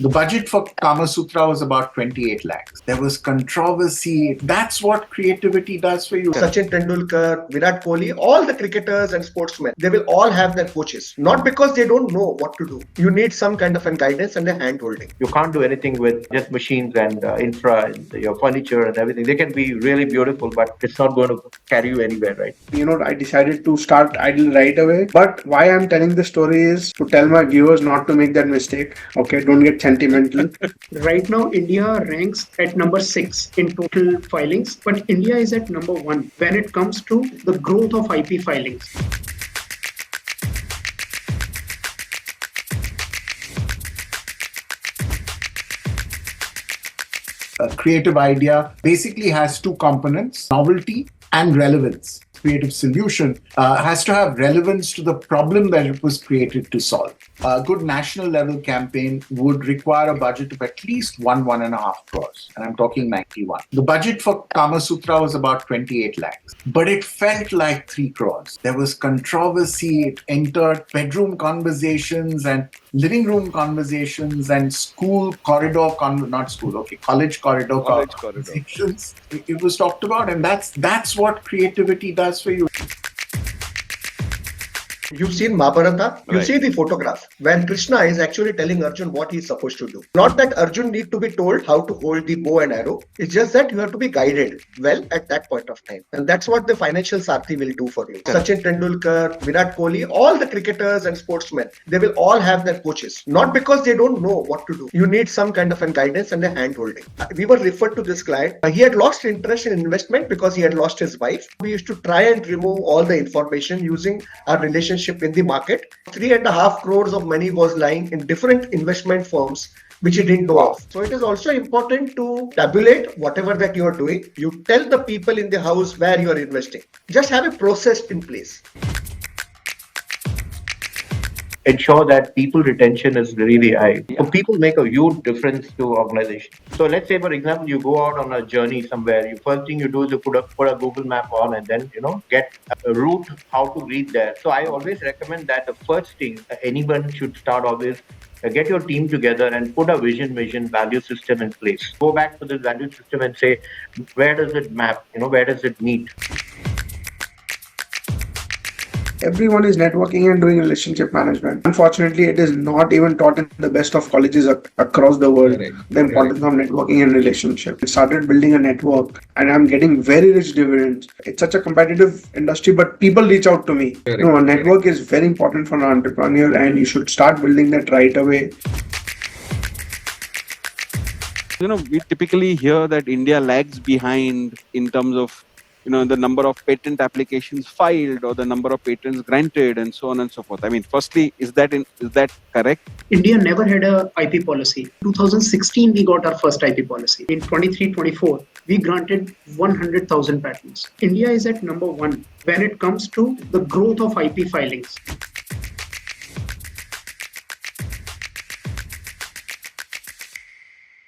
The budget for Kama Sutra was about 28 lakhs. There was controversy. That's what creativity does for you. Sachin Tendulkar, Virat Kohli, all the cricketers and sportsmen, they will all have their coaches. Not because they don't know what to do. You need some kind of a guidance and a hand holding. You can't do anything with just machines and infra and your furniture and everything. They can be really beautiful, but it's not going to carry you anywhere, right? I decided to start Idol right away. But why I'm telling this story is to tell my viewers not to make that mistake. Okay, don't get sentimental. Right now, India ranks at number 6 in total filings, but India is at number 1 when it comes to the growth of IP filings. A creative idea basically has two components: novelty and relevance. Creative solution has to have relevance to the problem that it was created to solve. A good national level campaign would require a budget of at least 1.5 crores. And I'm talking 91. The budget for Kama Sutra was about 28 lakhs. But it felt like 3 crores. There was controversy. It entered bedroom conversations and living room conversations and college corridor conversations. It was talked about, and that's what creativity does for you. You've seen Mahabharata, you see the photograph when Krishna is actually telling Arjun what he's supposed to do. Not that Arjun need to be told how to hold the bow and arrow. It's just that you have to be guided well at that point of time. And that's what the financial Sarthi will do for you. Sachin Tendulkar, Virat Kohli, all the cricketers and sportsmen, they will all have their coaches. Not because they don't know what to do. You need some kind of a guidance and a hand holding. We were referred to this client. He had lost interest in investment because he had lost his wife. We used to try and remove all the information using our relationship in the market. 3.5 crores of money was lying in different investment firms which he didn't know of. So it is also important to tabulate whatever that you are doing. You tell the people in the house where you are investing. Just have a process in place. Ensure that people retention is really high. So people make a huge difference to organization. So let's say, for example, you go out on a journey somewhere. First thing you do is you put a Google map on and then, get a route how to reach there. So I always recommend that the first thing anyone should start always get your team together and put a vision, value system in place. Go back to the value system and say, where does it map? Where does it meet? Everyone is networking and doing relationship management. Unfortunately, it is not even taught in the best of colleges across the world. The importance of networking and relationship. I started building a network and I'm getting very rich dividends. It's such a competitive industry, but people reach out to me. A network is very important for an entrepreneur and you should start building that right away. We typically hear that India lags behind in terms of the number of patent applications filed or the number of patents granted and so on and so forth. I mean, firstly, is that correct? India never had a IP policy. 2016, we got our first IP policy. In 23-24, we granted 100,000 patents. India is at number 1 when it comes to the growth of IP filings.